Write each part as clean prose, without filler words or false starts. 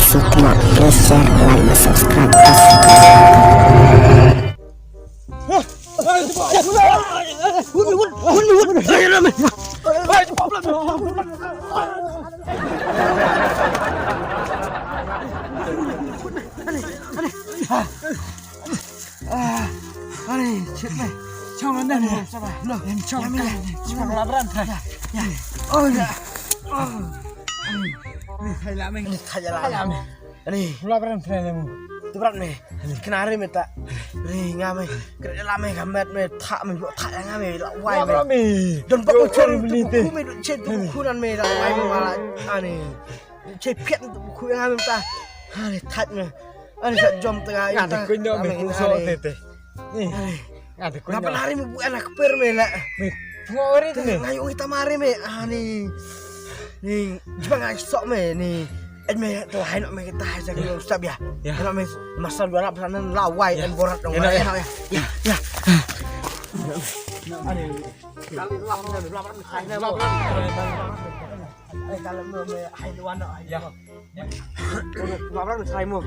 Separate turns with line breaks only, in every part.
suka, please share, like, subscribe.
Chết mày, trong nó đây này, lửa đến trong cái, trong lá rắn thầy, ôi dạ, thầy làm mình, thầy làm, ini lá rắn thầy làm, tu rắn này, kenari meta, ini ngame, kerja lama gamet me, tak me, tak yang ngame, lak wai me, dan bawa cari beli tu, aku me duk cek tu buku dan me, lak wai me malah, ani, cek piat tu buku yang ngame ta, ani tak me, ani tak jom tengah,
ada kunyok me, kusok tete, ni. Ada kunyok.
Ngapa lari me bu anak per me lah.
Me, tengok hari tu ni.
Ngayu kita mari me. Ni. Ni, jumpa ngai sok me ni. Me tu hai nak me kita hai saja ustaz ya. Nak me masal dua nak pesanan lawai dan borat dong. Ya. Ya. Ani. Kali lam dan lam hai na lam. Kalau me hai luan nak. Ya. Lam hai mo.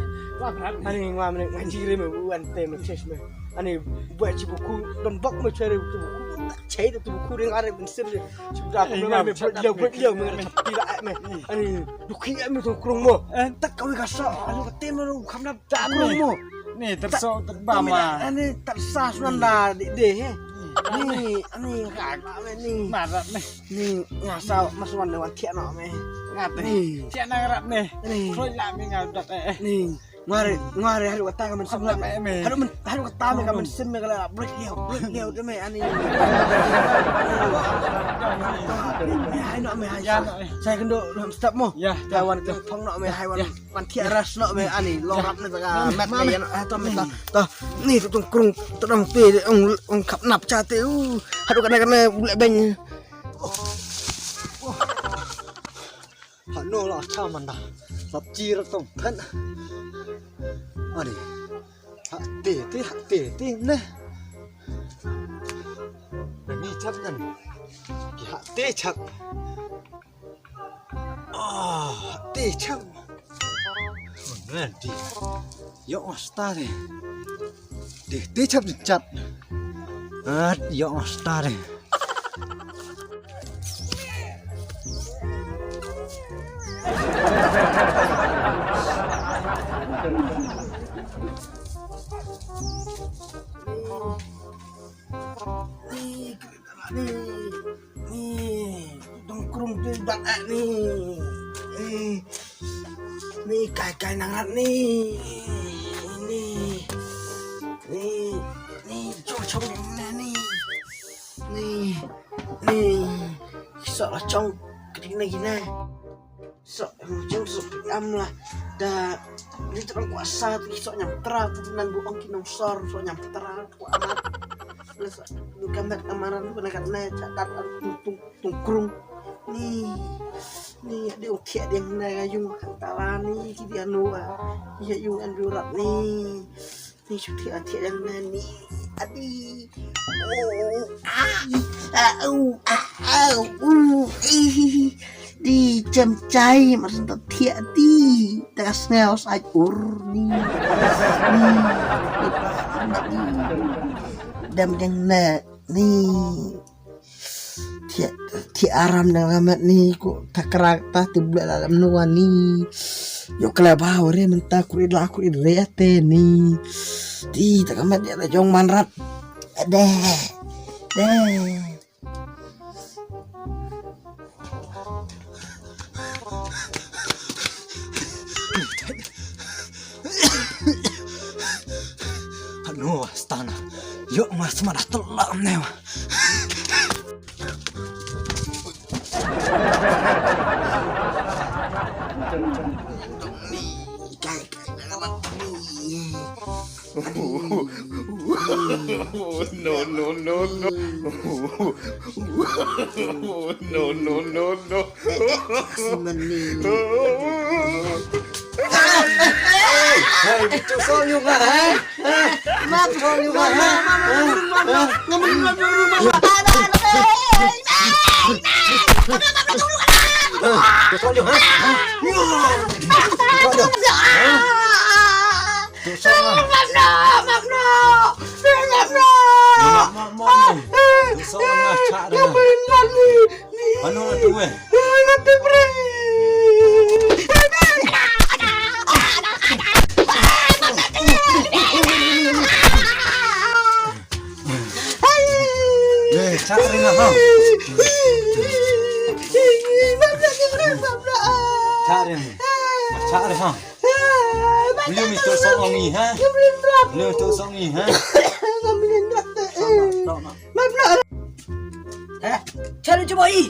Ani ngam me ngaji re me buan te me ses me. Ani buat buku dan bak me cari buku cai tu buku dengan arif insir sudah aku memang buat dia mengenai tidak me ani dukhi me tu kurung mo tak kau kasa anu kate me kam na tak kurung mo
Ni tersok terbama.
ani tak sah sunan dah deh ni ani kakak me ni
Marat me.
ni ngasal masuan dewan tiak nak me
Ngate. Siap nak rap me. Koi lah me ngadak
ni ngare haru kata kamen semla
me.
haru kata me kamen sem me kala break dia tu me ani hai nak me hai saya kendo stop mo
Ya,
kawan ke phong nak me hai wan tiak ras nak me ani lorap ni ta mat me to me ta ni tu krung tu dong pe ong khap nap cha te haru kana bulek ben
Hano lah camanda, sabji ratom kan? Ani, hati ne. Ini cap kan? Hati cap. Hati cap. Nanti, yuk asta deh. Hati cap cat. Yuk asta deh.
Ni dongkrung tu dak ni kai nangat ni cong ni sok lah cong gini sok macam sok am lah dah ni terang kuasa sok nyamtra nan buang kinong sor sok nyamtra ku amat gambar amaran pun nak naik cakap tungkrung ni dia utia dia nak yung antara ni dia nuah dia yung anjurat ni cuti utia yang ni adi di jam cai macam tu tiak di tegas ngaus ajur ni dam yang nak ni tiak aram dengan amat ni ku tak kerak tak tiba dalam nuan ni yo kelabau re mentah kurid reate ni di tak amat dia jong manrat deh
Hano astana. Yuk mas malah telam newa.
No.
Hei, bicu sol juga, hei. Mak sol juga, hei. Sol juga, hei. seorang acak dah. Mana tu eh? Cak ringan ha. Cak ringan. Cak ringan. Belum itu seorang ni ha. Belum itu seorang ni ha.
Cara cuba i.